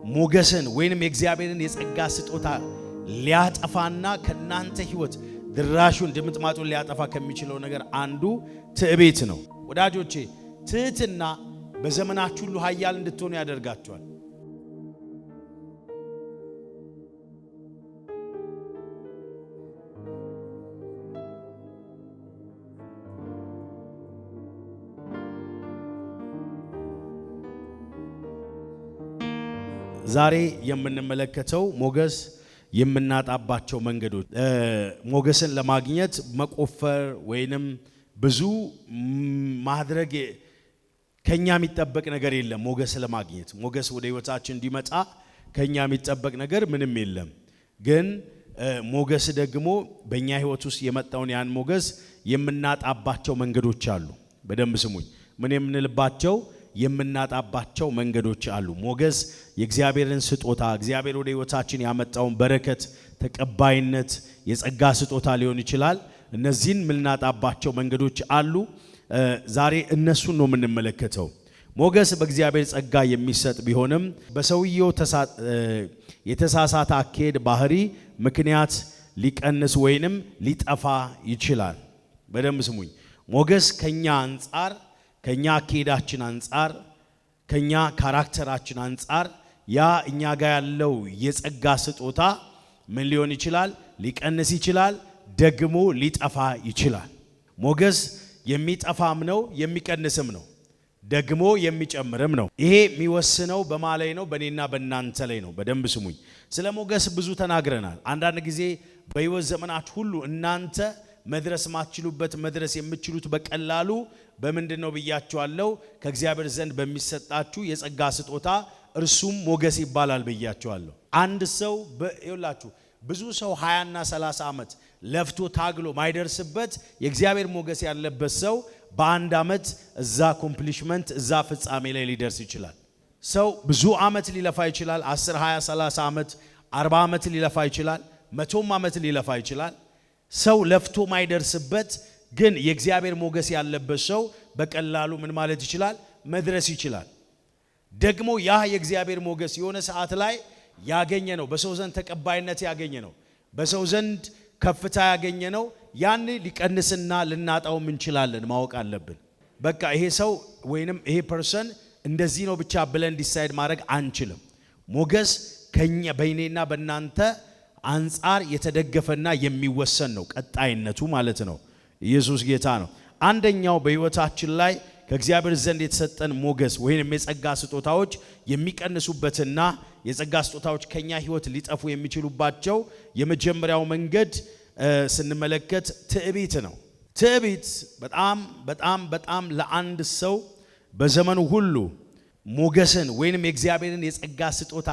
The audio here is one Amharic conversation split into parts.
ሞገስን ወይንም የእግዚአብሔርን የጸጋ ስጦታ ሊያጠፋና ከናንተ ህይወት ድራሹን ድምጥማጡን ሊያጠፋ ከሚችለው ነገር አንዱ ትዕቢት ነው። ወዳጆቼ ትህትና በዘመናችሁ ሁሉ ኃያል እንድትሆኑ ያደርጋችኋል። ዛሬ የምንመለከተው ሞገስ የምናጣባቸው መንገዶች። ሞገስን ለማግኘት መቆፈር ወይንም ብዙ ማድረግ ከኛ የሚጠበቅ ነገር የለም። ሞገስ ለማግኘት ሞገስ ወደ ህይወታችን እንዲመጣ ከኛ የሚጠበቅ ነገር ምንም የለም። ግን ሞገስ ደግሞ በእኛ ህይወት ውስጥ የመጣውን ያን ሞገስ የምናጣባቸው መንገዶች አሉ። በደንብ ስሙኝ። ምን የምንልባቸው የምናጣባቸው መንገዶች አሉ። ሞገስ የእግዚአብሔርን ስጦታ እግዚአብሔር ወደ ህይወታችን ያመጣውን በረከት፣ ተቀባይነት፣ የጸጋ ስጦታ ሊሆን ይችላል። እነዚህን የምናጣባቸው መንገዶች አሉ። ዛሬ እነሱን ነው የምንመለከተው። ሞገስ በእግዚአብሔር ጸጋ የሚሰጥ ቢሆንም በሰውየው የተሳሳተ አካሄድ ባህሪ ምክንያት ሊቀንስ ወይንም ሊጠፋ ይችላል። በደንብ ስሙኝ። ሞገስ ከኛ አንጻር ከኛ አካሄዳችን አንጻር ከኛ ካራክተራችን አንጻር ያ እኛ ጋር ያለው የጸጋ ስጦታ ምን ሊሆን ይችላል? ሊቀንስ ይችላል፣ ደግሞ ሊጠፋ ይችላል። ሞገስ የሚጠፋም ነው የሚቀንስም ነው፣ ደግሞ የሚጨምርም ነው። ይሄ የሚወስነው በማላይ ነው፣ በእኔና በእናንተ ላይ ነው። በደንብ ስሙኝ። ስለ ሞገስ ብዙ ተናግረናል። አንዳንድ ጊዜ በህይወት ዘመናት ሁሉ እናንተ መድረስ ማትችሉበት መድረስ የምትችሉት በቀላሉ በምንድነው ብያችኋለሁ? ከእግዚአብሔር ዘንድ በሚሰጣችሁ የጸጋ ስጦታ እርሱም ሞገስ ይባላል ብያችኋለሁ። አንድ ሰው ይኸውላችሁ ብዙ ሰው 20 እና 30 ዓመት ለፍቶ ታግሎ ማይደርስበት የእግዚአብሔር ሞገስ ያለበት ሰው በአንድ ዓመት እዛ ኮምፕሊሽመንት እዛ ፍጻሜ ላይ ሊደርስ ይችላል። ሰው ብዙ ዓመት ሊለፋ ይችላል። 10 20 30 ዓመት 40 ዓመት ሊለፋ ይችላል። 100 ዓመት ሊለፋ ይችላል። ሰው ለፍቶ ማይደርስበት ግን የእግዚአብሔር ሞገስ ያለበት ሰው በቀላሉ ምን ማለት ይችላል? መድረስ ይችላል። ደግሞ ያ የእግዚአብሔር ሞገስ የሆነ ሰዓት ላይ ያገኘ ነው፣ በሰው ዘንድ ተቀባይነት ያገኘ ነው፣ በሰው ዘንድ ከፍታ ያገኘ ነው። ያን ሊቀንስና ልናጣው እንችላለን። ማወቅ አለብን። በቃ ይሄ ሰው ወይንም ይሄ ፐርሰን እንደዚህ ነው ብቻ ብለን ዲሳይድ ማድረግ አንችልም። ሞገስ ከኛ በእኔና በእናንተ አንጻር የተደገፈና የሚወሰን ነው፣ ቀጣይነቱ ማለት ነው። ኢየሱስ ጌታ ነው። አንደኛው በህይወታችን ላይ ከእግዚአብሔር ዘንድ የተሰጠን ሞገስ ወይንም የጸጋ ስጦታዎች የሚቀንሱበትና የጸጋ ስጦታዎች ከኛ ህይወት ሊጠፉ የሚችሉባቸው የመጀመሪያው መንገድ ስንመለከት ትዕቢት ነው። ትዕቢት በጣም በጣም በጣም ለአንድ ሰው በዘመኑ ሁሉ ሞገስን ወይንም የእግዚአብሔርን የጸጋ ስጦታ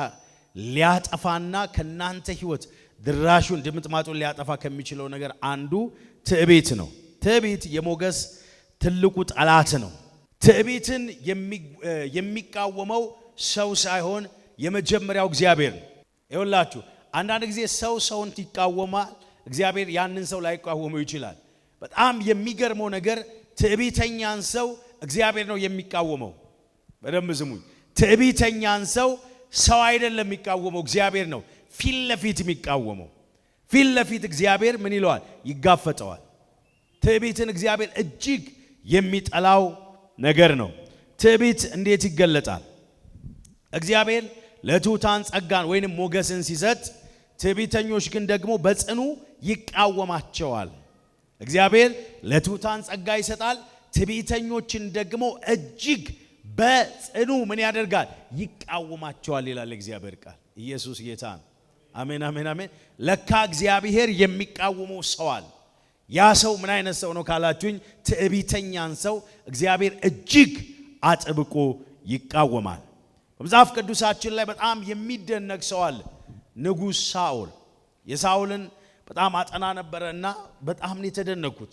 ሊያጠፋና ከናንተ ህይወት ድራሹን ድምጥማጡን ሊያጠፋ ከሚችለው ነገር አንዱ ትዕቢት ነው። ትዕቢት የሞገስ ትልቁ ጠላት ነው። ትዕቢትን የሚቃወመው ሰው ሳይሆን የመጀመሪያው እግዚአብሔር ነው። ይኸውላችሁ አንዳንድ ጊዜ ሰው ሰውን ይቃወማል፣ እግዚአብሔር ያንን ሰው ላይቃወመው ይችላል። በጣም የሚገርመው ነገር ትዕቢተኛን ሰው እግዚአብሔር ነው የሚቃወመው። በደንብ ስሙኝ። ትዕቢተኛን ሰው አይደለም የሚቃወመው፣ እግዚአብሔር ነው ፊት ለፊት የሚቃወመው። ፊት ለፊት እግዚአብሔር ምን ይለዋል? ይጋፈጠዋል። ትዕቢትን እግዚአብሔር እጅግ የሚጠላው ነገር ነው። ትዕቢት እንዴት ይገለጣል? እግዚአብሔር ለትሑታን ጸጋን ወይንም ሞገስን ሲሰጥ፣ ትዕቢተኞች ግን ደግሞ በጽኑ ይቃወማቸዋል። እግዚአብሔር ለትሑታን ጸጋ ይሰጣል፣ ትዕቢተኞችን ደግሞ እጅግ በጽኑ ምን ያደርጋል? ይቃወማቸዋል ይላል እግዚአብሔር ቃል። ኢየሱስ ጌታ ነው። አሜን አሜን አሜን። ለካ እግዚአብሔር የሚቃወመው ሰው አለ። ያ ሰው ምን አይነት ሰው ነው ካላችሁኝ፣ ትዕቢተኛን ሰው እግዚአብሔር እጅግ አጥብቆ ይቃወማል። በመጽሐፍ ቅዱሳችን ላይ በጣም የሚደነቅ ሰው አለ፣ ንጉሥ ሳኦል። የሳኦልን በጣም አጠና ነበረና በጣም ነው የተደነኩት።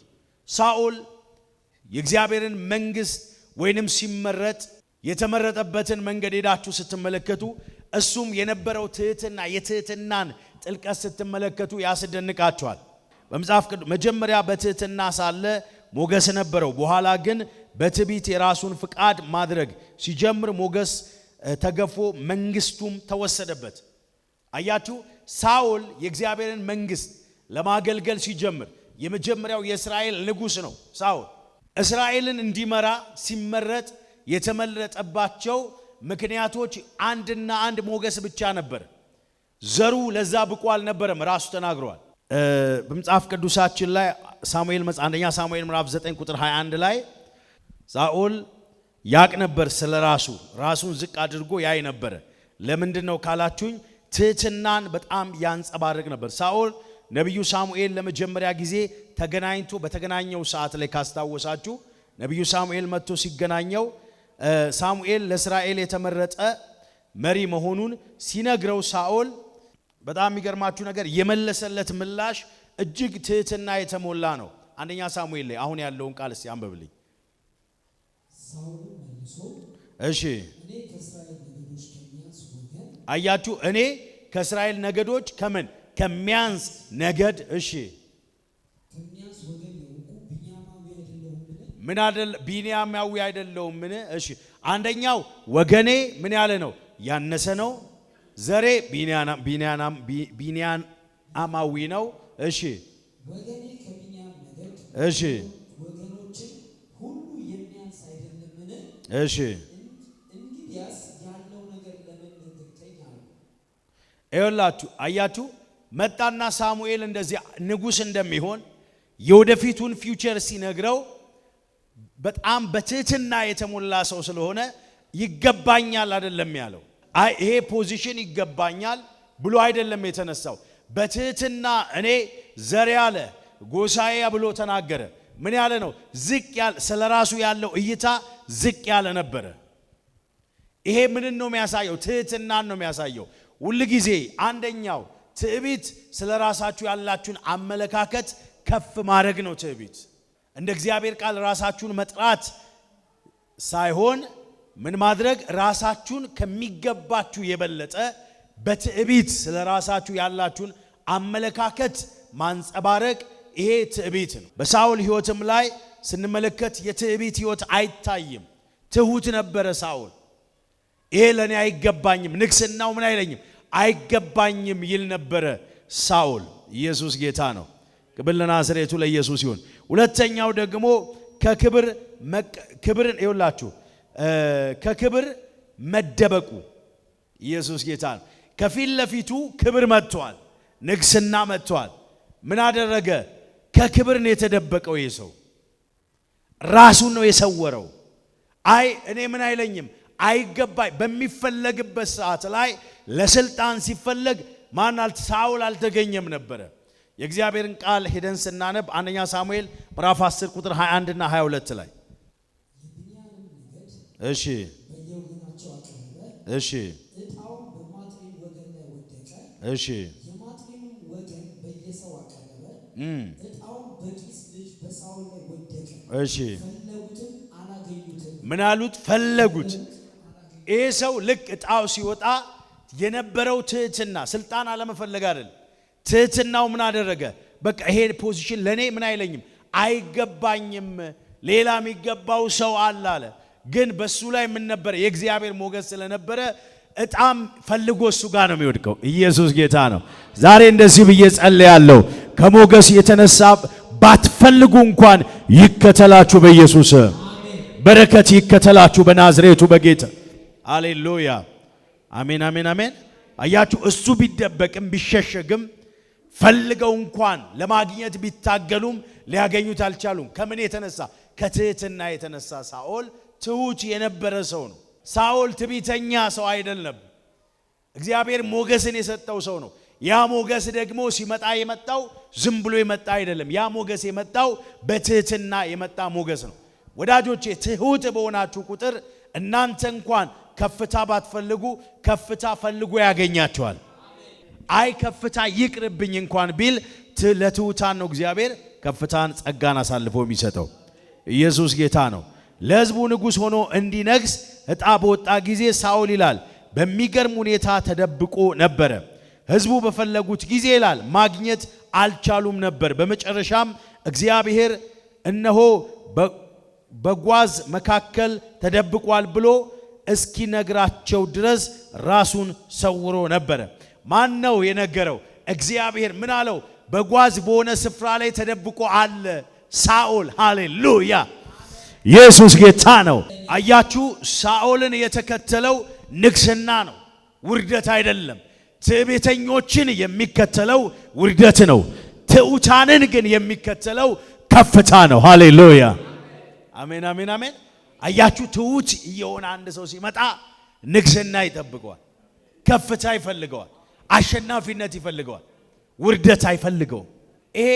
ሳኦል የእግዚአብሔርን መንግስት ወይንም ሲመረጥ የተመረጠበትን መንገድ ሄዳችሁ ስትመለከቱ እሱም የነበረው ትህትና የትህትናን ጥልቀት ስትመለከቱ ያስደንቃቸዋል። በመጽሐፍ ቅዱስ መጀመሪያ በትህትና ሳለ ሞገስ ነበረው፣ በኋላ ግን በትዕቢት የራሱን ፍቃድ ማድረግ ሲጀምር ሞገስ ተገፎ መንግስቱም ተወሰደበት። አያችሁ ሳኦል የእግዚአብሔርን መንግስት ለማገልገል ሲጀምር የመጀመሪያው የእስራኤል ንጉስ ነው። ሳኦል እስራኤልን እንዲመራ ሲመረጥ የተመረጠባቸው ምክንያቶች አንድና አንድ ሞገስ ብቻ ነበር። ዘሩ ለዛ ብቁ አልነበረም። ራሱ ተናግሯል። በመጽሐፍ ቅዱሳችን ላይ አንደኛ ሳሙኤል ምዕራፍ 9 ቁጥር 21 ላይ ሳኦል ያቅ ነበር ስለራሱ ራሱን ዝቅ አድርጎ ያይ ነበር። ለምንድነው ካላችሁኝ ትህትናን በጣም ያንጸባርቅ ነበር። ሳኦል ነብዩ ሳሙኤል ለመጀመሪያ ጊዜ ተገናኝቶ በተገናኘው ሰዓት ላይ ካስታወሳችሁ ነብዩ ሳሙኤል መጥቶ ሲገናኘው ሳሙኤል ለእስራኤል የተመረጠ መሪ መሆኑን ሲነግረው ሳኦል በጣም የሚገርማችሁ ነገር የመለሰለት ምላሽ እጅግ ትህትና የተሞላ ነው። አንደኛ ሳሙኤል ላይ አሁን ያለውን ቃል እስቲ አንብብልኝ። እሺ አያችሁ እኔ ከእስራኤል ነገዶች ከምን ከሚያንስ ነገድ እሺ ምን አይደል ቢንያማዊ አይደለሁም ምን እሺ አንደኛው ወገኔ ምን ያለ ነው ያነሰ ነው ዘሬ ቢንያማዊ ነው እሺ ወገኔ ከቢንያም ነገድ እሺ ወገኖች ሁሉ የሚያንስ አይደለምን እሺ እንግዲያስ ያለው ነገር ለምን ትተኛል? ይኸውላችሁ አያችሁ መጣና ሳሙኤል እንደዚህ ንጉስ እንደሚሆን የወደፊቱን ፊውቸር ሲነግረው በጣም በትህትና የተሞላ ሰው ስለሆነ ይገባኛል አይደለም ያለው። አይ ይሄ ፖዚሽን ይገባኛል ብሎ አይደለም የተነሳው። በትህትና እኔ ዘር ያለ ጎሳዬ ብሎ ተናገረ። ምን ያለ ነው? ዝቅ ያለ ስለራሱ ያለው እይታ ዝቅ ያለ ነበረ። ይሄ ምን ነው የሚያሳየው? ትህትናን ነው የሚያሳየው። ሁሉ ጊዜ አንደኛው ትዕቢት ስለራሳችሁ ያላችሁን አመለካከት ከፍ ማድረግ ነው። ትዕቢት እንደ እግዚአብሔር ቃል ራሳችሁን መጥራት ሳይሆን ምን ማድረግ ራሳችሁን ከሚገባችሁ የበለጠ በትዕቢት ስለራሳችሁ ያላችሁን አመለካከት ማንጸባረቅ ይሄ ትዕቢት ነው። በሳኦል ሕይወትም ላይ ስንመለከት የትዕቢት ሕይወት አይታይም። ትሁት ነበረ ሳኦል። ይሄ ለኔ አይገባኝም፣ ንግስናው ምን አይለኝም አይገባኝም ይል ነበረ ሳኦል። ኢየሱስ ጌታ ነው። ክብር ለናዝሬቱ ለኢየሱስ ይሁን። ሁለተኛው ደግሞ ክብርን ይውላችሁ ከክብር መደበቁ። ኢየሱስ ጌታ ነው። ከፊት ለፊቱ ክብር መጥቷል፣ ንግስና መጥቷል። ምን አደረገ? ከክብር ነው የተደበቀው። ይሄ ሰው ራሱን ነው የሰወረው። አይ እኔ ምን አይለኝም አይገባይ በሚፈለግበት ሰዓት ላይ ለስልጣን ሲፈለግ ሳኦል አልተገኘም ነበረ። የእግዚአብሔርን ቃል ሄደን ስናነብ አንደኛ ሳሙኤል ምዕራፍ 10 ቁጥር 21 እና 22 ላይ እሺ እሺ እጣው በማጥሪን ወገን ላይ ወደቀ። እሺ የማጥሪንም ወገን በየሰው አቀረበ። እጣው በቂስ ልጅ በሳኦል ላይ ወደቀ። እሺ ፈለጉትም አላገኙትም። ምን አሉት? ፈለጉት። ይሄ ሰው ልክ እጣው ሲወጣ የነበረው ትህትና ስልጣን አለመፈለግ አይደል። ትህትናው ምን አደረገ? በቃ ይሄ ፖዚሽን ለኔ ምን አይለኝም አይገባኝም፣ ሌላ የሚገባው ሰው አለ። ግን በሱ ላይ ምን ነበር? የእግዚአብሔር ሞገስ ስለነበረ እጣም ፈልጎ እሱ ጋር ነው የሚወድቀው። ኢየሱስ ጌታ ነው። ዛሬ እንደዚህ ብዬ ጸልያለሁ፣ ከሞገስ የተነሳ ባትፈልጉ እንኳን ይከተላችሁ በኢየሱስ በረከት ይከተላችሁ በናዝሬቱ በጌታ ሃሌሉያ አሜን አሜን አሜን። አያችሁ እሱ ቢደበቅም ቢሸሸግም ፈልገው እንኳን ለማግኘት ቢታገሉም ሊያገኙት አልቻሉም። ከምን የተነሳ? ከትህትና የተነሳ። ሳኦል ትሁት የነበረ ሰው ነው። ሳኦል ትዕቢተኛ ሰው አይደለም። እግዚአብሔር ሞገስን የሰጠው ሰው ነው። ያ ሞገስ ደግሞ ሲመጣ የመጣው ዝም ብሎ የመጣ አይደለም። ያ ሞገስ የመጣው በትህትና የመጣ ሞገስ ነው። ወዳጆቼ ትሁት በሆናችሁ ቁጥር እናንተ እንኳን ከፍታ ባትፈልጉ ከፍታ ፈልጎ ያገኛቸዋል። አይ ከፍታ ይቅርብኝ እንኳን ቢል ለትሁታን ነው እግዚአብሔር ከፍታን ጸጋን አሳልፎ የሚሰጠው። ኢየሱስ ጌታ ነው። ለሕዝቡ ንጉሥ ሆኖ እንዲነግስ ዕጣ በወጣ ጊዜ ሳኦል ይላል በሚገርም ሁኔታ ተደብቆ ነበረ። ሕዝቡ በፈለጉት ጊዜ ይላል ማግኘት አልቻሉም ነበር። በመጨረሻም እግዚአብሔር እነሆ በጓዝ መካከል ተደብቋል ብሎ እስኪነግራቸው ድረስ ራሱን ሰውሮ ነበር። ማን ነው የነገረው? እግዚአብሔር። ምን አለው? በጓዝ በሆነ ስፍራ ላይ ተደብቆ አለ ሳኦል። ሃሌሉያ! ኢየሱስ ጌታ ነው። አያችሁ፣ ሳኦልን የተከተለው ንግስና ነው፣ ውርደት አይደለም። ትዕቢተኞችን የሚከተለው ውርደት ነው። ትሑታንን ግን የሚከተለው ከፍታ ነው። ሃሌሉያ! አሜን፣ አሜን፣ አሜን። አያችሁ፣ ትሑት የሆነ አንድ ሰው ሲመጣ ንግስና ይጠብቀዋል፣ ከፍታ ይፈልገዋል፣ አሸናፊነት ይፈልገዋል፣ ውርደት አይፈልገውም። ይሄ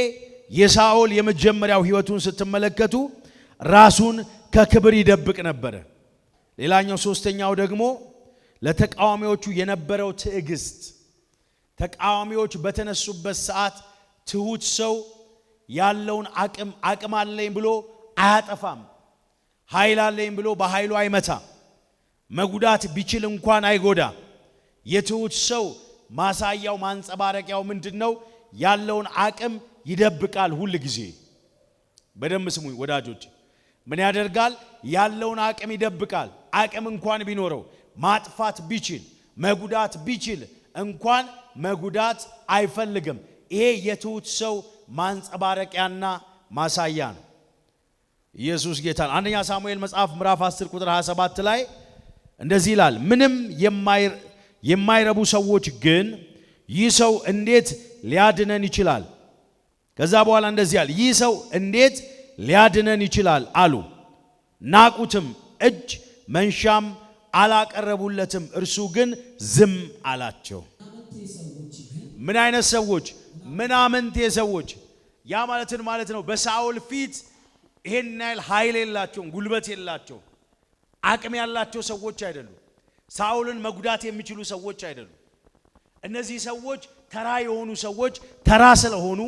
የሳኦል የመጀመሪያው ህይወቱን ስትመለከቱ ራሱን ከክብር ይደብቅ ነበረ። ሌላኛው ሶስተኛው ደግሞ ለተቃዋሚዎቹ የነበረው ትዕግስት። ተቃዋሚዎች በተነሱበት ሰዓት ትሑት ሰው ያለውን አቅም አለኝ ብሎ አያጠፋም። ኃይል አለኝ ብሎ በኃይሉ አይመታም። መጉዳት ቢችል እንኳን አይጎዳም። የትሑት ሰው ማሳያው ማንጸባረቂያው ምንድነው? ያለውን አቅም ይደብቃል። ሁል ጊዜ በደንብ ስሙኝ ወዳጆች። ምን ያደርጋል? ያለውን አቅም ይደብቃል። አቅም እንኳን ቢኖረው ማጥፋት ቢችል መጉዳት ቢችል እንኳን መጉዳት አይፈልግም። ይሄ የትሑት ሰው ማንጸባረቂያና ማሳያ ነው። ኢየሱስ ጌታ ነው። አንደኛ ሳሙኤል መጽሐፍ ምዕራፍ 10 ቁጥር 27 ላይ እንደዚህ ይላል፣ ምንም የማይረቡ ሰዎች ግን ይህ ሰው እንዴት ሊያድነን ይችላል? ከዛ በኋላ እንደዚህ ያለ ይህ ሰው እንዴት ሊያድነን ይችላል አሉ። ናቁትም፣ እጅ መንሻም አላቀረቡለትም። እርሱ ግን ዝም አላቸው። ምን አይነት ሰዎች? ምናምንቴ ሰዎች። ያ ማለትን ማለት ነው። በሳኦል ፊት ይሄን ያህል ኃይል የላቸውም፣ ጉልበት የላቸውም፣ አቅም ያላቸው ሰዎች አይደሉም። ሳኦልን መጉዳት የሚችሉ ሰዎች አይደሉም። እነዚህ ሰዎች ተራ የሆኑ ሰዎች ተራ ስለሆኑ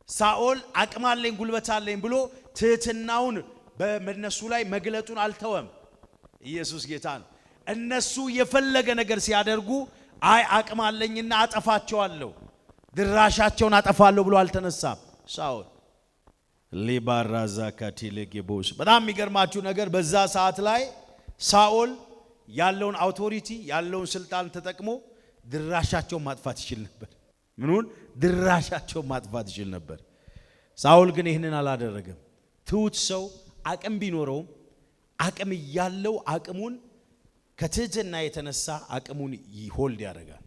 ሳኦል አቅም አለኝ ጉልበት አለኝ ብሎ ትህትናውን በእነሱ ላይ መግለጡን አልተወም። ኢየሱስ ጌታ ነው። እነሱ የፈለገ ነገር ሲያደርጉ አይ አቅም አለኝና አጠፋቸዋለሁ፣ ድራሻቸውን አጠፋለሁ ብሎ አልተነሳም ሳኦል። ሊባራዛ ካቲሌጌቦስ በጣም የሚገርማችሁ ነገር በዛ ሰዓት ላይ ሳኦል ያለውን አውቶሪቲ ያለውን ስልጣን ተጠቅሞ ድራሻቸውን ማጥፋት ይችል ነበር። ምኑን? ድራሻቸውን ማጥፋት ይችል ነበር። ሳኦል ግን ይህንን አላደረገም። ትሑት ሰው አቅም ቢኖረውም አቅም ያለው አቅሙን ከትህትና የተነሳ አቅሙን ሆልድ ያደርጋል።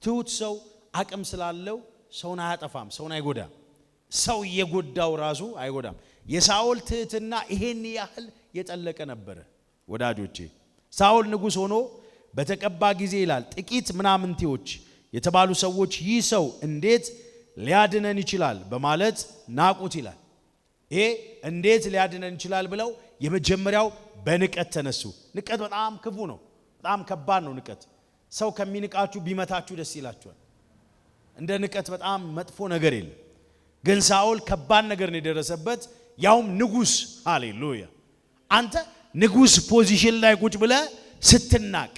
ትሑት ሰው አቅም ስላለው ሰውን አያጠፋም፣ ሰውን አይጎዳም። ሰው የጎዳው ራሱ አይጎዳም። የሳኦል ትህትና ይሄን ያህል የጠለቀ ነበረ ወዳጆቼ። ሳኦል ንጉሥ ሆኖ በተቀባ ጊዜ ይላል ጥቂት ምናምንቴዎች የተባሉ ሰዎች ይህ ሰው እንዴት ሊያድነን ይችላል በማለት ናቁት ይላል። ይሄ እንዴት ሊያድነን ይችላል ብለው የመጀመሪያው በንቀት ተነሱ። ንቀት በጣም ክፉ ነው፣ በጣም ከባድ ነው ንቀት። ሰው ከሚንቃችሁ ቢመታችሁ ደስ ይላችኋል። እንደ ንቀት በጣም መጥፎ ነገር የለም። ግን ሳኦል ከባድ ነገር ነው የደረሰበት፣ ያውም ንጉሥ። ሃሌሉያ! አንተ ንጉሥ ፖዚሽን ላይ ቁጭ ብለ ስትናቅ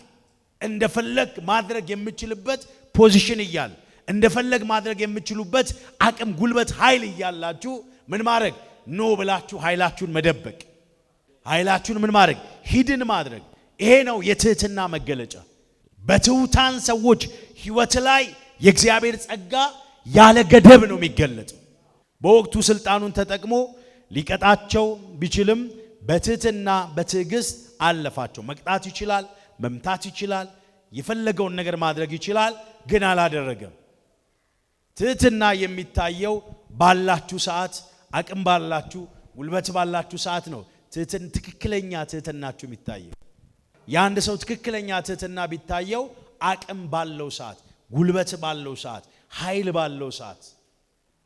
እንደፈለግ ማድረግ የምችልበት ፖዚሽን እያለ እንደፈለግ ማድረግ የምችሉበት አቅም፣ ጉልበት፣ ኃይል እያላችሁ ምን ማድረግ? ኖ ብላችሁ ኃይላችሁን መደበቅ፣ ኃይላችሁን ምን ማድረግ? ሂድን ማድረግ። ይሄ ነው የትህትና መገለጫ። በትሑታን ሰዎች ህይወት ላይ የእግዚአብሔር ጸጋ ያለ ገደብ ነው የሚገለጠው። በወቅቱ ስልጣኑን ተጠቅሞ ሊቀጣቸው ቢችልም በትህትና በትዕግስት አለፋቸው። መቅጣት ይችላል፣ መምታት ይችላል፣ የፈለገውን ነገር ማድረግ ይችላል፣ ግን አላደረገም። ትህትና የሚታየው ባላችሁ ሰዓት፣ አቅም ባላችሁ፣ ጉልበት ባላችሁ ሰዓት ነው። ትክክለኛ ትህትናችሁ የሚታየው። የአንድ ሰው ትክክለኛ ትህትና ቢታየው አቅም ባለው ሰዓት፣ ጉልበት ባለው ሰዓት፣ ኃይል ባለው ሰዓት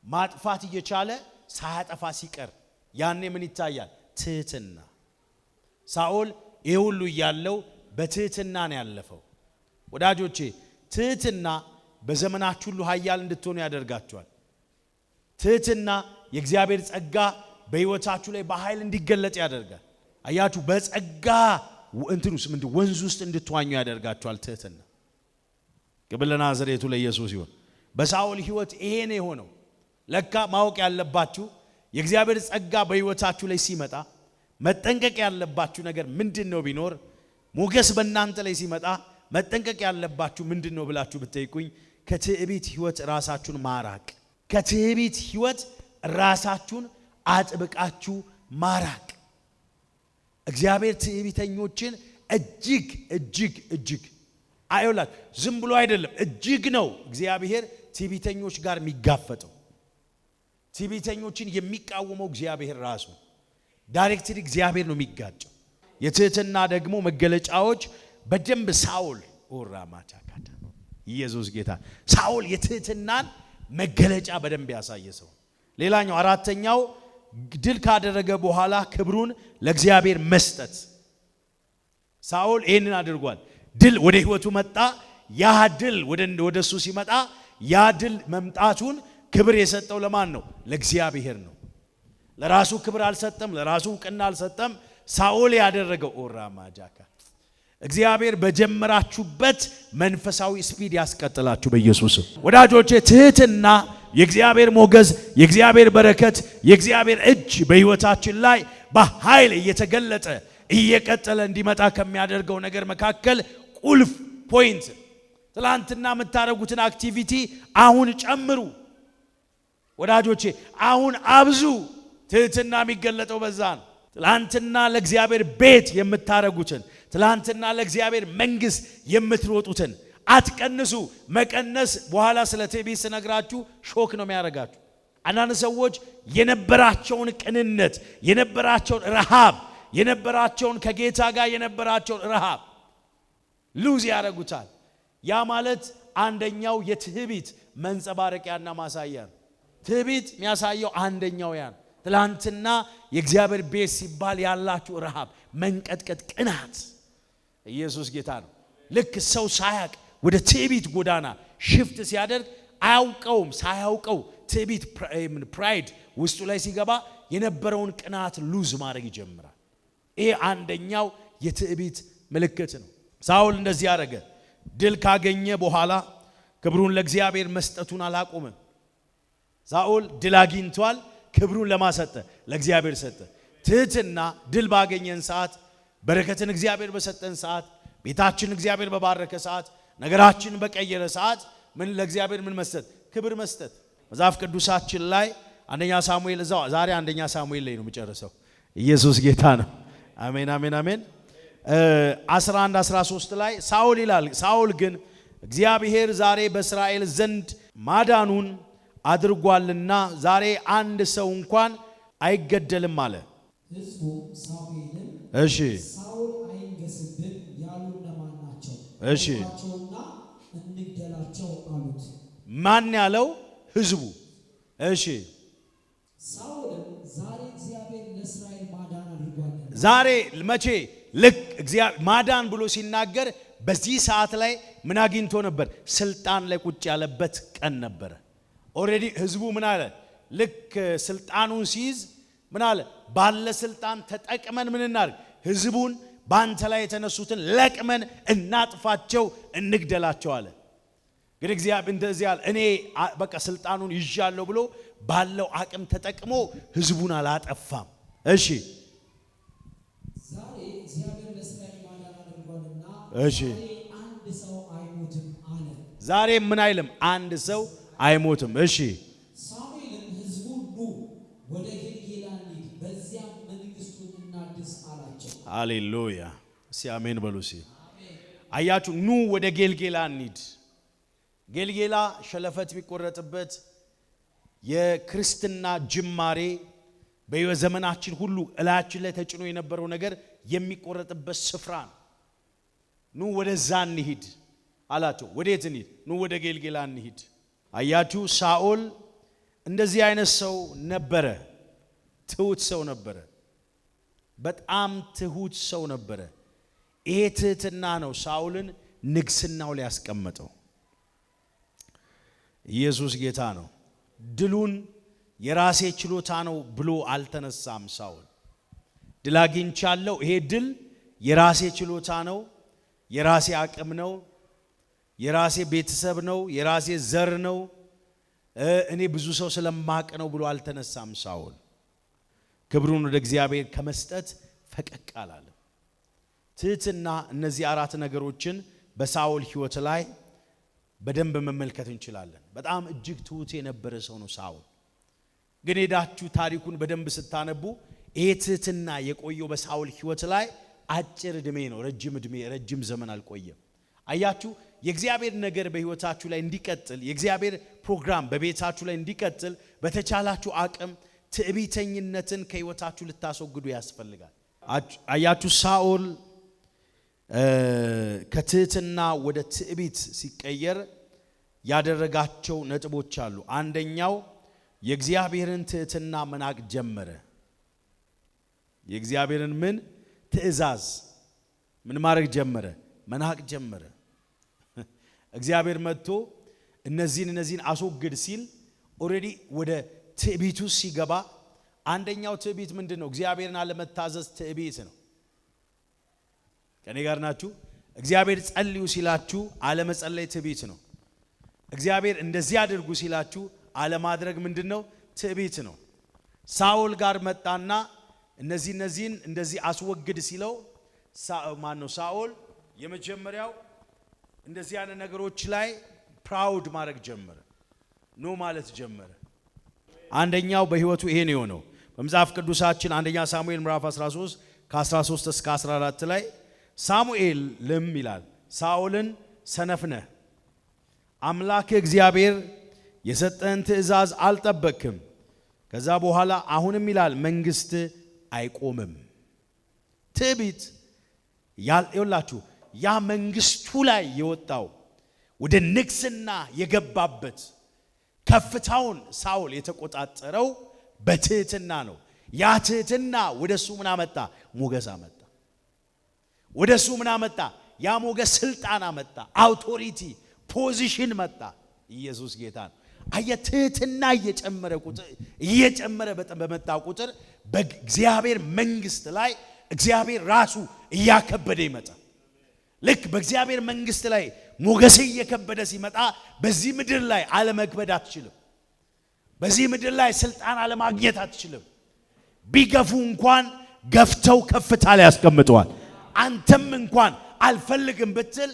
ማጥፋት እየቻለ ሳያጠፋ ሲቀር ያኔ ምን ይታያል? ትህትና። ሳኦል ይሄ ሁሉ እያለው በትህትና ነው ያለፈው። ወዳጆቼ ትህትና በዘመናችሁ ሁሉ ኃያል እንድትሆኑ ያደርጋችኋል። ትህትና የእግዚአብሔር ጸጋ በሕይወታችሁ ላይ በኃይል እንዲገለጥ ያደርጋል። አያችሁ፣ በጸጋ ወንዝ ውስጥ እንድትዋኙ ያደርጋችኋል ትህትና። ክብር ለናዝሬቱ ለኢየሱስ ይሁን። በሳኦል ሕይወት ይሄ ነው የሆነው። ለካ ማወቅ ያለባችሁ የእግዚአብሔር ጸጋ በሕይወታችሁ ላይ ሲመጣ መጠንቀቅ ያለባችሁ ነገር ምንድነው ቢኖር ሞገስ በእናንተ ላይ ሲመጣ መጠንቀቅ ያለባችሁ ምንድነው ብላችሁ ብትጠይቁኝ ከትዕቢት ህይወት ራሳችሁን ማራቅ ከትዕቢት ህይወት ራሳችሁን አጥብቃችሁ ማራቅ እግዚአብሔር ትዕቢተኞችን እጅግ አይውላት ዝም ብሎ አይደለም እጅግ ነው እግዚአብሔር ትዕቢተኞች ጋር የሚጋፈጠው ትዕቢተኞችን የሚቃወመው እግዚአብሔር ራሱ ዳይሬክትሊ እግዚአብሔር ነው የሚጋጨው የትህትና ደግሞ መገለጫዎች በደንብ ሳኦል ኦራማቻካታ ኢየሱስ ጌታ ሳኦል የትህትናን መገለጫ በደንብ ያሳየ ሰው ሌላኛው አራተኛው ድል ካደረገ በኋላ ክብሩን ለእግዚአብሔር መስጠት ሳኦል ይሄንን አድርጓል ድል ወደ ህይወቱ መጣ ያ ድል ወደሱ ሲመጣ ያ ድል መምጣቱን ክብር የሰጠው ለማን ነው ለእግዚአብሔር ነው ለራሱ ክብር አልሰጠም ለራሱ ዕውቅና አልሰጠም ሳኦል ያደረገው ኦራማጃካ እግዚአብሔር በጀመራችሁበት መንፈሳዊ ስፒድ ያስቀጥላችሁ በኢየሱስ ወዳጆቼ ትህትና የእግዚአብሔር ሞገስ የእግዚአብሔር በረከት የእግዚአብሔር እጅ በህይወታችን ላይ በኃይል እየተገለጠ እየቀጠለ እንዲመጣ ከሚያደርገው ነገር መካከል ቁልፍ ፖይንት ትላንትና የምታደርጉትን አክቲቪቲ አሁን ጨምሩ ወዳጆቼ አሁን አብዙ ትህትና የሚገለጠው በዛ ነው ትላንትና ለእግዚአብሔር ቤት የምታደርጉትን ትላንትና ለእግዚአብሔር መንግስት የምትሮጡትን አትቀንሱ መቀነስ በኋላ ስለ ትዕቢት ስነግራችሁ ሾክ ነው የሚያደርጋችሁ አንዳንድ ሰዎች የነበራቸውን ቅንነት የነበራቸውን ረሃብ የነበራቸውን ከጌታ ጋር የነበራቸውን ረሃብ ሉዝ ያደርጉታል ያ ማለት አንደኛው የትዕቢት መንጸባረቂያና ማሳያ ነው ትዕቢት የሚያሳየው አንደኛው ያን ትላንትና የእግዚአብሔር ቤት ሲባል ያላችሁ ረሃብ መንቀጥቀጥ ቅናት ኢየሱስ ጌታ ነው ልክ ሰው ሳያቅ ወደ ትዕቢት ጎዳና ሽፍት ሲያደርግ አያውቀውም ሳያውቀው ትዕቢት ፕራይድ ውስጡ ላይ ሲገባ የነበረውን ቅናት ሉዝ ማድረግ ይጀምራል ይሄ አንደኛው የትዕቢት ምልክት ነው ሳኦል እንደዚህ ያደረገ ድል ካገኘ በኋላ ክብሩን ለእግዚአብሔር መስጠቱን አላቆመም ሳኦል ድል አግኝቷል ክብሩን ለማሰጠ ለእግዚአብሔር ሰጠ ትህትና ድል ባገኘን ሰዓት በረከትን እግዚአብሔር በሰጠን ሰዓት ቤታችን እግዚአብሔር በባረከ ሰዓት ነገራችን በቀየረ ሰዓት ምን ለእግዚአብሔር ምን መስጠት ክብር መስጠት መጽሐፍ ቅዱሳችን ላይ አንደኛ ሳሙኤል እዛው ዛሬ አንደኛ ሳሙኤል ላይ ነው የሚጨርሰው ኢየሱስ ጌታ ነው አሜን አሜን አሜን 11 13 ላይ ሳኦል ይላል ሳኦል ግን እግዚአብሔር ዛሬ በእስራኤል ዘንድ ማዳኑን አድርጓልና ዛሬ አንድ ሰው እንኳን አይገደልም አለ ሕዝቡ ሳሙኤልን እሺ ሳኦል አይንገስብን ያሉ እነማን ናቸው እሺ አሏቸውና እንግደላቸው አሉት ማን ያለው ሕዝቡ እሺ ሳኦልም ዛሬ እግዚአብሔር ለእስራኤል ማዳን አድርጓል ዛሬ መቼ ልክ እግዚአብሔር ማዳን ብሎ ሲናገር በዚህ ሰዓት ላይ ምን አግኝቶ ነበር ስልጣን ላይ ቁጭ ያለበት ቀን ነበር ኦሬዲ ሕዝቡ ምን አለ ልክ ስልጣኑን ሲይዝ ምን አለ ባለ ስልጣን ተጠቅመን ምን እናድርግ ሕዝቡን ባንተ ላይ የተነሱትን ለቅመን እናጥፋቸው እንግደላቸው አለ ግን እግዚአብሔር እንደዚህ አለ እኔ በቃ ስልጣኑን ይዣለሁ ብሎ ባለው አቅም ተጠቅሞ ሕዝቡን አላጠፋም እሺ ዛሬ እግዚአብሔር ለእስራኤል ማዳን አድርጓልና እሺ አንድ ሰው አይሞትም አለ ዛሬ ምን አይልም አንድ ሰው አይሞትም እሺ ሳሙኤልም ሕዝቡን ኑ ወደ ጌልጌላ እንሂድ በዚያም መንግስቱን እናድስ አላቸው ሃሌሉያ እስቲ አሜን በሉ እስቲ አያችሁ ኑ ወደ ጌልጌላ እንሂድ ጌልጌላ ሸለፈት የሚቆረጥበት የክርስትና ጅማሬ በዘመናችን ሁሉ እላችን ላይ ተጭኖ የነበረው ነገር የሚቆረጥበት ስፍራ ነው ኑ ወደዛ እንሂድ አላቸው ወዴት እንሂድ ኑ ወደ ጌልጌላ እንሂድ አያችሁ ሳኦል እንደዚህ አይነት ሰው ነበረ ትሁት ሰው ነበረ በጣም ትሁት ሰው ነበረ ይሄ ትህትና ነው ሳኦልን ንግስናው ላይ ያስቀመጠው ኢየሱስ ጌታ ነው ድሉን የራሴ ችሎታ ነው ብሎ አልተነሳም ሳኦል ድል አግኝቻለሁ ይሄ ድል የራሴ ችሎታ ነው የራሴ አቅም ነው የራሴ ቤተሰብ ነው የራሴ ዘር ነው እኔ ብዙ ሰው ስለማቅ ነው ብሎ አልተነሳም ሳኦል ክብሩን ወደ እግዚአብሔር ከመስጠት ፈቀቅ አላለም ትህትና እነዚህ አራት ነገሮችን በሳኦል ሕይወት ላይ በደንብ መመልከት እንችላለን። በጣም እጅግ ትሁት የነበረ ሰው ነው ሳኦል። ግን ሄዳችሁ ታሪኩን በደንብ ስታነቡ ይሄ ትህትና የቆየው በሳኦል ሕይወት ላይ አጭር እድሜ ነው፣ ረጅም ዘመን አልቆየም። አያችሁ የእግዚአብሔር ነገር በሕይወታችሁ ላይ እንዲቀጥል፣ የእግዚአብሔር ፕሮግራም በቤታችሁ ላይ እንዲቀጥል በተቻላችሁ አቅም ትዕቢተኝነትን ከሕይወታችሁ ልታስወግዱ ያስፈልጋል። አያችሁ ሳኦል ከትህትና ወደ ትዕቢት ሲቀየር ያደረጋቸው ነጥቦች አሉ። አንደኛው የእግዚአብሔርን ትህትና መናቅ ጀመረ። የእግዚአብሔርን ምን ትእዛዝ ምን ማድረግ ጀመረ? መናቅ ጀመረ። እግዚአብሔር መጥቶ እነዚህን አስወግድ ሲል ኦሬዲ ወደ ትዕቢቱ ሲገባ፣ አንደኛው ትዕቢት ምንድነው? እግዚአብሔርን አለመታዘዝ ትዕቢት ነው። ከኔ ጋር ናችሁ? እግዚአብሔር ጸልዩ ሲላችሁ አለመጸለይ ትዕቢት ነው። እግዚአብሔር እንደዚህ አድርጉ ሲላችሁ አለማድረግ ምንድነው? ትዕቢት ነው። ሳኦል ጋር መጣና እነዚህን እንደዚህ አስወግድ ሲለው ሳኦል የመጀመሪያው እንደዚህ ያለ ነገሮች ላይ ፕራውድ ማድረግ ጀመረ፣ ኖ ማለት ጀመረ። አንደኛው በህይወቱ ይሄ ነው የሆነው። በመጽሐፍ ቅዱሳችን አንደኛ ሳሙኤል ምዕራፍ 13 ከ13 እስከ 14 ላይ ሳሙኤልም ይላል ሳኦልን ሰነፍ ነህ፣ አምላክ እግዚአብሔር የሰጠን ትእዛዝ አልጠበቅም። ከዛ በኋላ አሁንም ይላል መንግስት አይቆምም። ትዕቢት ይኸውላችሁ ያ መንግስቱ ላይ የወጣው ወደ ንግስና የገባበት ከፍታውን ሳኦል የተቆጣጠረው በትህትና ነው። ያ ትህትና ወደሱ ምን አመጣ? ሞገስ አመጣ። ወደሱ ምን አመጣ? ያ ሞገስ ስልጣን አመጣ፣ አውቶሪቲ ፖዚሽን መጣ። ኢየሱስ ጌታ ነው። ትህትና እየጨመረ በመጣ ቁጥር በእግዚአብሔር መንግስት ላይ እግዚአብሔር ራሱ እያከበደ ይመጣ። ልክ በእግዚአብሔር መንግስት ላይ ሞገስ እየከበደ ሲመጣ በዚህ ምድር ላይ አለመክበድ አትችልም። በዚህ ምድር ላይ ስልጣን አለማግኘት አትችልም። ቢገፉ እንኳን ገፍተው ከፍታ ላይ ያስቀምጠዋል። አንተም እንኳን አልፈልግም ብትል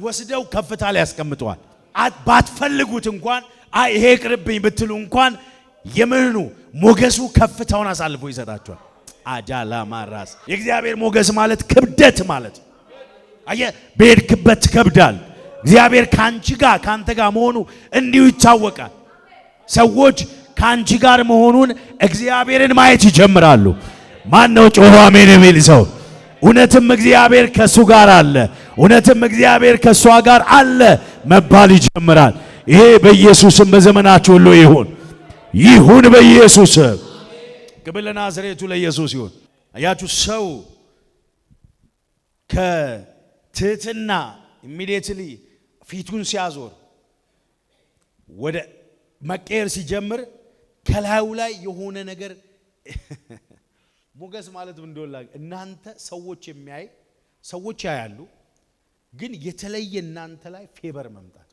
ወስደው ከፍታ ላይ ያስቀምጠዋል። ባትፈልጉት እንኳን ይሄ ቅርብኝ ብትሉ እንኳን የምኑ ሞገሱ ከፍታውን አሳልፎ ይሰጣቸዋል። አጃላ ማራስ የእግዚአብሔር ሞገስ ማለት ክብደት ማለት በሄድክበት ትከብዳል። እግዚአብሔር ካንተ ጋር መሆኑ እንዲሁ ይታወቃል። ሰዎች ካንቺ ጋር መሆኑን እግዚአብሔርን ማየት ይጀምራሉ። ማን ነው ጮሆ አሜን የሚል ሰው? እውነትም እግዚአብሔር ከሱ ጋር አለ፣ እውነትም እግዚአብሔር ከሷ ጋር አለ መባል ይጀምራል። ይሄ በኢየሱስም በዘመናችሁ ሁሉ ይሁን በኢየሱስ ክብር ለናዝሬቱ ለኢየሱስ ይሁን። አያችሁ ሰው ከትህትና ኢሚዲየትሊ ፊቱን ሲያዞር ወደ መቀየር ሲጀምር ከላዩ ላይ የሆነ ነገር ሞገስ ማለት ምን እንደሆነ እናንተ ሰዎች ያያሉ፣ ግን የተለየ እናንተ ላይ ፌቨር መምጣት።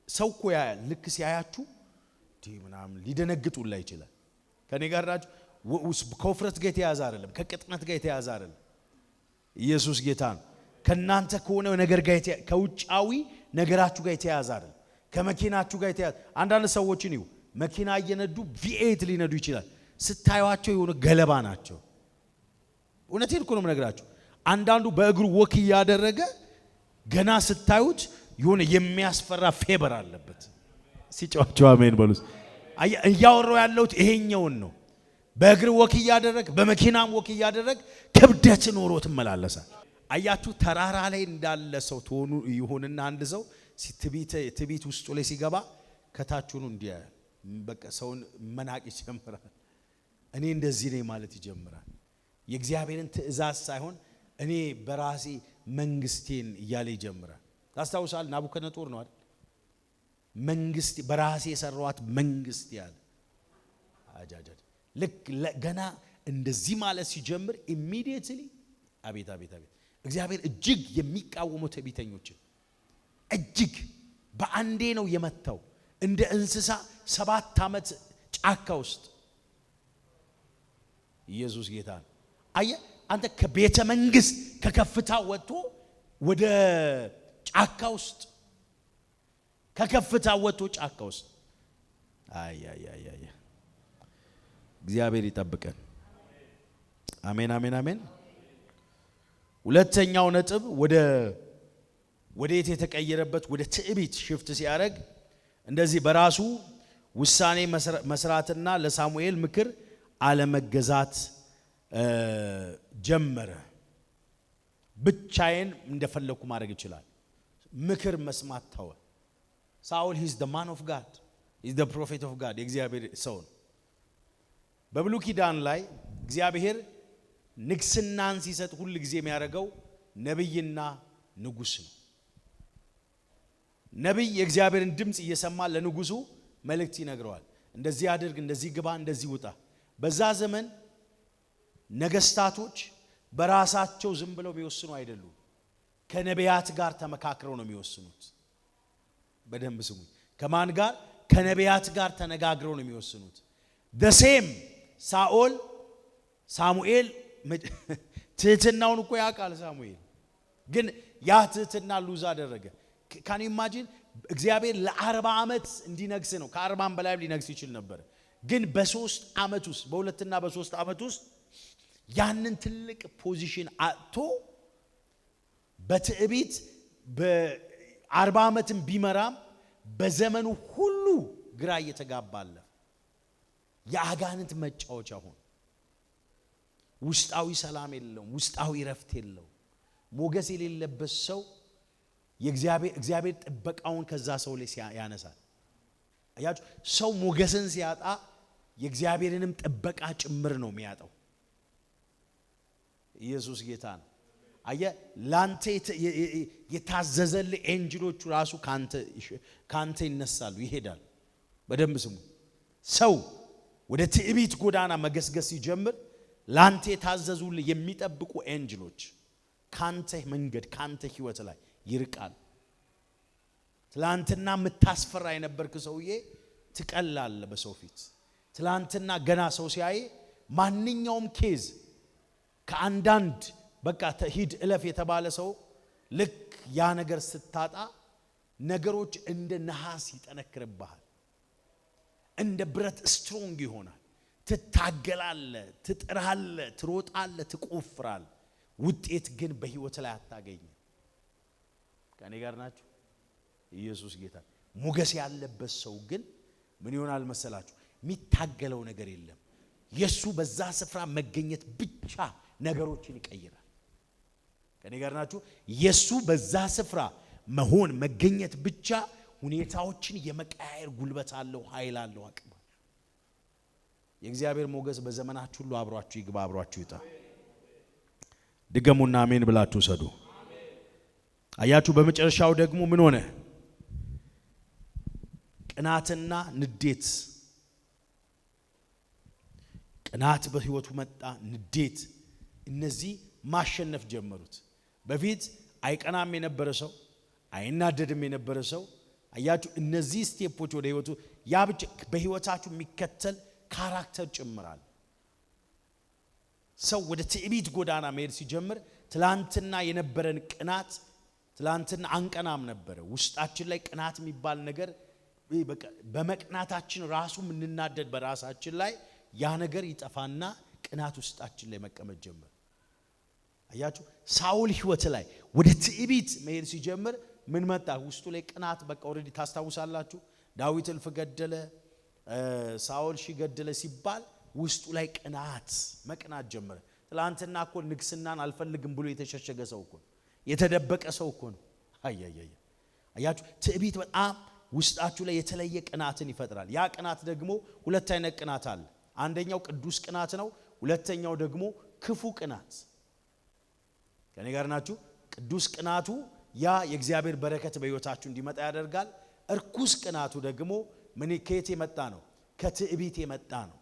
ሰው እኮ ያያል። ልክ ሲያያችሁ ምናምን ሊደነግጡላ ይችላል። ከኔ ጋር ናችሁ? ከውፍረት ጋር የተያዘ አይደለም፣ ከቅጥነት ጋር የተያዘ አይደለም። ኢየሱስ ጌታ ነው። ከናንተ ከሆነ ነገር ጋር ከውጫዊ ነገራችሁ ጋር የተያዘ አይደለም፣ ከመኪናችሁ ጋር የተያዘ። አንዳንድ ሰዎችን ይሁ መኪና እየነዱ V8 ሊነዱ ይችላል። ስታዩዋቸው የሆነ ገለባ ናቸው። እውነቴን እኮ ነው የምነግራችሁ። አንዳንዱ በእግሩ ወክ እያደረገ ገና ስታዩት የሆነ የሚያስፈራ ፌበር አለበት። ሲጫዋቸው አሜን በሉስ። እያወራው ያለሁት ይሄኛውን ነው። በእግር ወክ እያደረግ በመኪናም ወክ እያደረግ ክብደት ኖሮ ትመላለሳል። አያችሁ ተራራ ላይ እንዳለ ሰው ተሆኑ ይሁንና አንድ ሰው ትዕቢት ውስጡ ላይ ሲገባ ከታችኑ እንዲያ በቃ ሰውን መናቅ ይጀምራል። እኔ እንደዚህ ነኝ ማለት ይጀምራል። የእግዚአብሔርን ትእዛዝ ሳይሆን እኔ በራሴ መንግስቴን እያለ ይጀምራል። ታስታውሳል? ናቡከደነጾር ነው አይደል? መንግስት በራሴ የሰራዋት መንግስት ያለ አጃጃጅ ልክ ገና እንደዚህ ማለት ሲጀምር ኢሚዲየትሊ አቤት እግዚአብሔር እጅግ የሚቃወመው ትዕቢተኞችን እጅግ በአንዴ ነው የመታው። እንደ እንስሳ 7 ዓመት ጫካ ውስጥ ኢየሱስ ጌታ ነው። አንተ ከቤተ መንግስት ከከፍታ ወጥቶ ወደ ጫካ ውስጥ ከከፍታ ወጥቶ ጫካ ውስጥ አይ እግዚአብሔር ይጠብቀን። አሜን አሜን አሜን። ሁለተኛው ነጥብ ወዴት የተቀየረበት ወደ ትዕቢት ሽፍት ሲያደርግ እንደዚህ በራሱ ውሳኔ መስራትና ለሳሙኤል ምክር አለመገዛት ጀመረ። ብቻዬን እንደፈለኩ ማድረግ ይችላል። ምክር መስማት ተወ። ሳኦል he's the man of God, he's the prophet of God፣ የእግዚአብሔር ሰው ነው። በብሉይ ኪዳን ላይ እግዚአብሔር ንግስናን ሲሰጥ ሁሉ ጊዜ የሚያደርገው ነብይና ንጉስ ነው። ነብይ የእግዚአብሔርን ድምጽ እየሰማ ለንጉሱ መልእክት ይነግረዋል። እንደዚህ አድርግ፣ እንደዚህ ግባ፣ እንደዚህ ውጣ። በዛ ዘመን ነገስታቶች በራሳቸው ዝም ብለው የሚወስኑ አይደሉም። ከነቢያት ጋር ተመካክረው ነው የሚወስኑት። በደንብ ስሙ። ከማን ጋር? ከነቢያት ጋር ተነጋግረው ነው የሚወስኑት። ደሴም ሳሙኤል ትህትናውን እኮ ያውቃል። ሳሙኤል ግን ያ ትህትና ሉዝ አደረገ። ካን ዩ ኢማጂን? እግዚአብሔር ለ40 ዓመት እንዲነግስ ነው። ከ40 በላይ ሊነግስ ይችል ነበር። ግን በ3 ዓመት ውስጥ በ2 እና በ3 ዓመት ውስጥ ያንን ትልቅ ፖዚሽን አጥቶ በትዕቢት በ40 ዓመትም ቢመራም በዘመኑ ሁሉ ግራ እየተጋባለ የአጋንንት መጫወቻ ሆነ። ውስጣዊ ሰላም የለውም፣ ውስጣዊ ረፍት የለውም። ሞገስ የሌለበት ሰው እግዚአብሔር ጥበቃውን ከዛ ሰው ላይ ያነሳል። አያችሁ፣ ሰው ሞገስን ሲያጣ የእግዚአብሔርንም ጥበቃ ጭምር ነው የሚያጣው። ኢየሱስ ጌታ ነው። አየ ላንተ የታዘዘልህ ኤንጅሎቹ ራሱ ካንተ ይነሳሉ፣ ይሄዳሉ። በደንብ ስሙ። ሰው ወደ ትዕቢት ጎዳና መገስገስ ሲጀምር ላንተ የታዘዙልህ የሚጠብቁ ኤንጅሎች ካንተ መንገድ ካንተ ህይወት ላይ ይርቃል። ትላንትና የምታስፈራ የነበርክ ሰውዬ ትቀላለህ በሰው ፊት። ትላንትና ገና ሰው ሲያይ ማንኛውም ኬዝ ከአንዳንድ በቃ ሂድ እለፍ የተባለ ሰው ልክ ያ ነገር ስታጣ ነገሮች እንደ ነሐስ ይጠነክርብሃል፣ እንደ ብረት ስትሮንግ ይሆናል። ትታገላለህ፣ ትጥራለህ፣ ትሮጣለህ፣ ትቆፍራለህ። ውጤት ግን በህይወት ላይ አታገኝም። ከኔ ጋር ናችሁ? ኢየሱስ ጌታ። ሞገስ ያለበት ሰው ግን ምን ይሆናል መሰላችሁ? የሚታገለው ነገር የለም። የሱ በዛ ስፍራ መገኘት ብቻ ነገሮችን ይቀይራል። ከኔ ጋር ናችሁ? የሱ በዛ ስፍራ መሆን መገኘት ብቻ ሁኔታዎችን የመቀያየር ጉልበት አለው፣ ኃይል አለው፣ አቅም አለው። የእግዚአብሔር ሞገስ በዘመናችሁ ሁሉ አብሯችሁ ይግባ፣ አብሯችሁ ይጣ። ድገሙና አሜን ብላችሁ ሰዱ። አያችሁ፣ በመጨረሻው ደግሞ ምን ሆነ? ቅናትና ንዴት። ቅናት በህይወቱ መጣ፣ ንዴት። እነዚህ ማሸነፍ ጀመሩት። በፊት አይቀናም የነበረ ሰው፣ አይናደድም የነበረ ሰው፣ አያችሁ፣ እነዚህ ስቴፖች ወደ ህይወቱ ያ ብቻ በህይወታችሁ የሚከተል ካራክተር ጭምራል። ሰው ወደ ትዕቢት ጎዳና መሄድ ሲጀምር ትላንትና የነበረን ቅናት ትላንትና አንቀናም ነበረ። ውስጣችን ላይ ቅናት የሚባል ነገር በመቅናታችን ራሱ ምንናደድ በራሳችን ላይ ያ ነገር ይጠፋና ቅናት ውስጣችን ላይ መቀመጥ ጀመረ። አያችሁ፣ ሳኦል ህይወት ላይ ወደ ትዕቢት መሄድ ሲጀምር ምን መጣ? ውስጡ ላይ ቅናት። በቃ ኦሬዲ ታስታውሳላችሁ። ዳዊት እልፍ ገደለ፣ ሳኦል ሺህ ገደለ ሲባል ውስጡ ላይ ቅናት መቅናት ጀመረ። ትላንትና እኮ ንግስናን አልፈልግም ብሎ የተሸሸገ ሰው እኮ የተደበቀ ሰው እኮ ነው። አያችሁ፣ ትዕቢት በጣም ውስጣችሁ ላይ የተለየ ቅናትን ይፈጥራል። ያ ቅናት ደግሞ ሁለት አይነት ቅናት አለ። አንደኛው ቅዱስ ቅናት ነው። ሁለተኛው ደግሞ ክፉ ቅናት። ከኔ ጋር ናችሁ? ቅዱስ ቅናቱ ያ የእግዚአብሔር በረከት በህይወታችሁ እንዲመጣ ያደርጋል። እርኩስ ቅናቱ ደግሞ ምን ከየት የመጣ ነው? ከትዕቢት የመጣ ነው።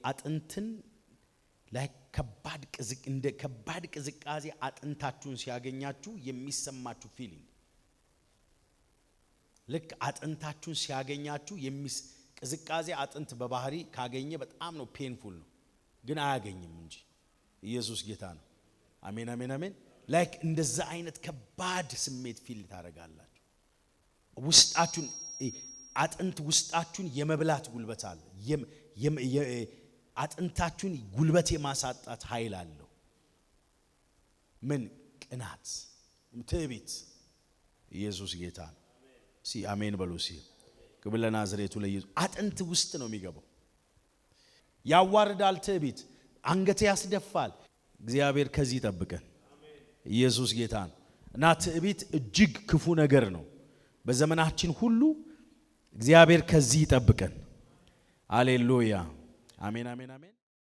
አጥንትን ላይ ከባድ ቅዝቃዜ አጥንታችሁን ሲያገኛችሁ የሚሰማችሁ ፊሊንግ ልክ አጥንታችሁን ሲያገኛችሁ ቅዝቃዜ አጥንት በባህሪ ካገኘ በጣም ነው ፔንፉል ነው፣ ግን አያገኝም እንጂ ኢየሱስ ጌታ ነው። አሜን አሜን አሜን። ላይክ እንደዛ አይነት ከባድ ስሜት ፊል ታደርጋላችሁ። ውስጣችሁን አጥንት ውስጣችሁን የመብላት ጉልበት አለ። አጥንታችሁን ጉልበት የማሳጣት ኃይል አለው። ምን? ቅናት፣ ትዕቢት። ኢየሱስ ጌታ ነው። አሜን በሉ። ክብር ለናዝሬቱ ለኢየሱስ። አጥንት ውስጥ ነው የሚገባው። ያዋርዳል። ትዕቢት አንገት ያስደፋል። እግዚአብሔር ከዚህ ይጠብቀን። ኢየሱስ ጌታ ነው። እና ትዕቢት እጅግ ክፉ ነገር ነው በዘመናችን ሁሉ። እግዚአብሔር ከዚህ ይጠብቀን። ሃሌሉያ። አሜን አሜን አሜን።